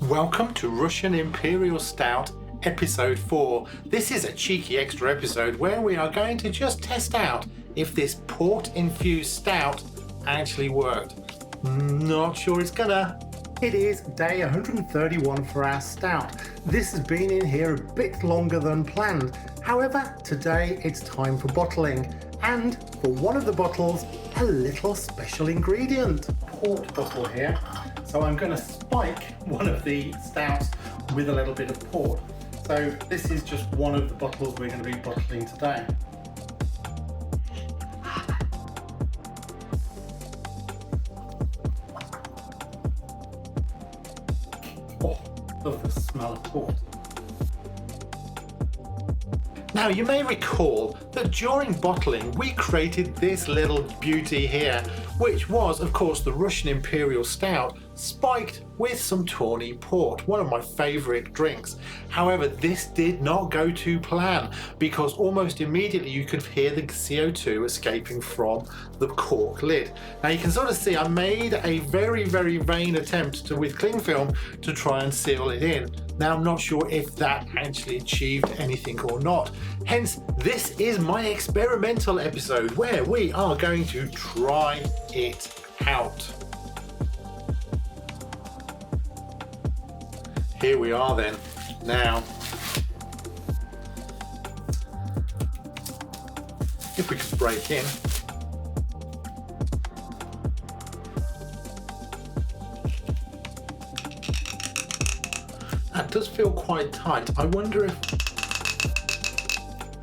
Welcome to Russian Imperial Stout episode 4. This is a cheeky extra episode where we are going to just test out if this port infused stout actually worked. Not sure it's gonna. It is day 131 for our stout. This has been in here a bit longer than planned. However, today it's time for bottling, and for one of the bottles, a little special ingredient. Port bottle here. So I'm going to spike one of the stouts with a little bit of port. So this is just one of the bottles we're going to be bottling today. Oh, love the smell of port. Now you may recall that during bottling we created this little beauty here, which was of course the Russian Imperial Stout spiked with some tawny port, one of my favourite drinks. However, this did not go to plan because almost immediately you could hear the CO2 escaping from the cork lid. Now you can sort of see I made a very vain attempt with cling film to try and seal it in. Now I'm not sure if that actually achieved anything or not. Hence, this is my experimental episode where we are going to try it out. Here we are then. Now, if we could break in. That does feel quite tight. I wonder if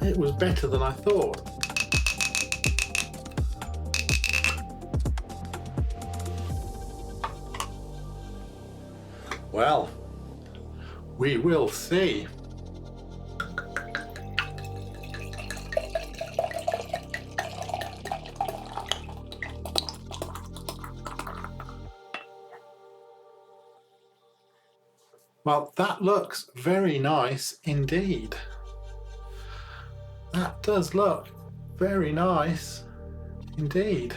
it was better than I thought. Well, we will see. Well, that looks very nice indeed. That does look very nice indeed.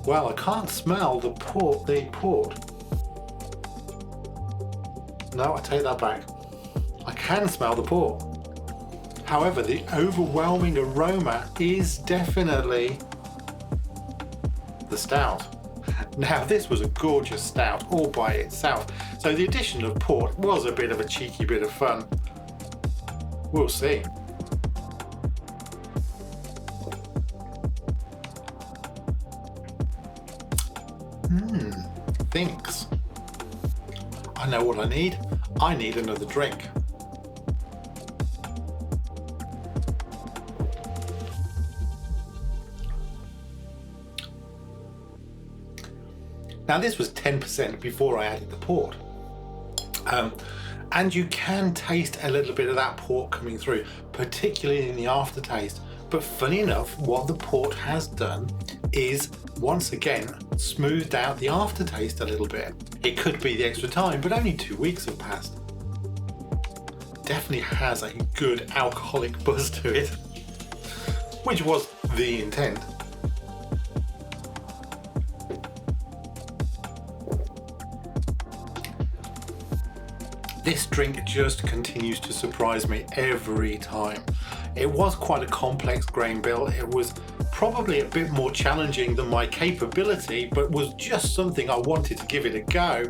Well, I can't smell the port. No, I take that back. I can smell the port. However, the overwhelming aroma is definitely the stout. Now, this was a gorgeous stout all by itself, so the addition of port was a bit of a cheeky bit of fun. We'll see. Thinks. I know what I need. I need another drink. Now this was 10% before I added the port. And you can taste a little bit of that port coming through, particularly in the aftertaste. But funny enough, what the port has done is once again smoothed out the aftertaste a little bit. It could be the extra time, but only 2 weeks have passed. Definitely has a good alcoholic buzz to it, which was the intent. This drink just continues to surprise me every time. It was quite a complex grain bill. It was probably a bit more challenging than my capability, but was just something I wanted to give it a go,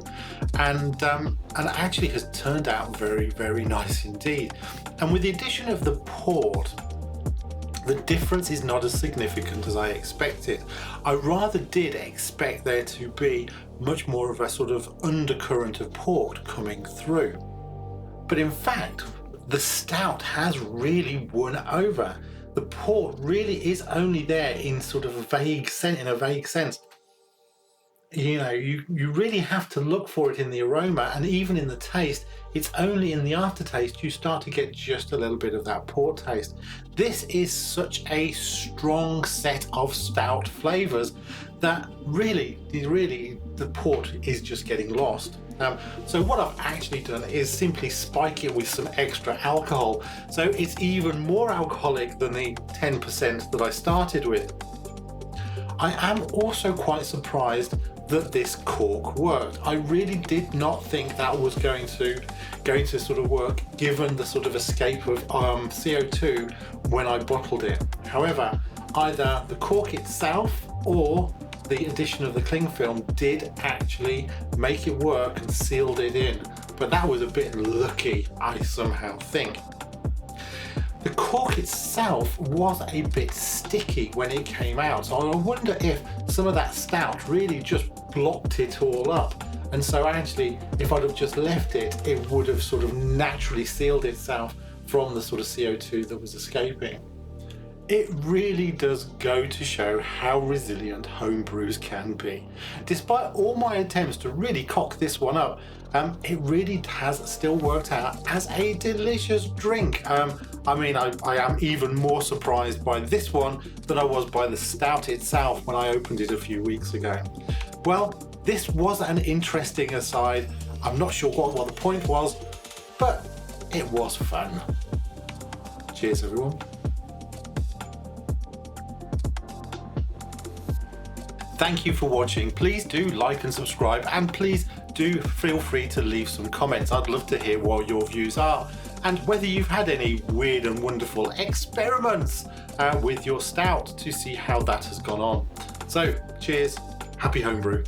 and actually has turned out very nice indeed. And with the addition of the port, the difference is not as significant as I expected. I rather did expect there to be much more of a sort of undercurrent of port coming through. But in fact, the stout has really won over. The port really is only there in sort of a vague sense. You know, you really have to look for it in the aroma, and even in the taste. It's only in the aftertaste you start to get just a little bit of that port taste. This is such a strong set of stout flavours that really the port is just getting lost. So what I've actually done is simply spike it with some extra alcohol, so it's even more alcoholic than the 10% that I started with. I am also quite surprised that this cork worked. I really did not think that was going to sort of work, given the sort of escape of CO2 when I bottled it. However, either the cork itself or the addition of the cling film did actually make it work and sealed it in, but that was a bit lucky, I somehow think. The cork itself was a bit sticky when it came out, so I wonder if some of that stout really just blocked it all up, and so actually if I'd have just left it, it would have sort of naturally sealed itself from the sort of CO2 that was escaping. It really does go to show how resilient home brews can be. Despite all my attempts to really cock this one up, it really has still worked out as a delicious drink. I mean, I am even more surprised by this one than I was by the stout itself when I opened it a few weeks ago. Well, this was an interesting aside. I'm not sure what the point was, but it was fun. Cheers, everyone. Thank you for watching. Please do like and subscribe, and please do feel free to leave some comments. I'd love to hear what your views are and whether you've had any weird and wonderful experiments with your stout to see how that has gone on. So cheers, happy homebrew.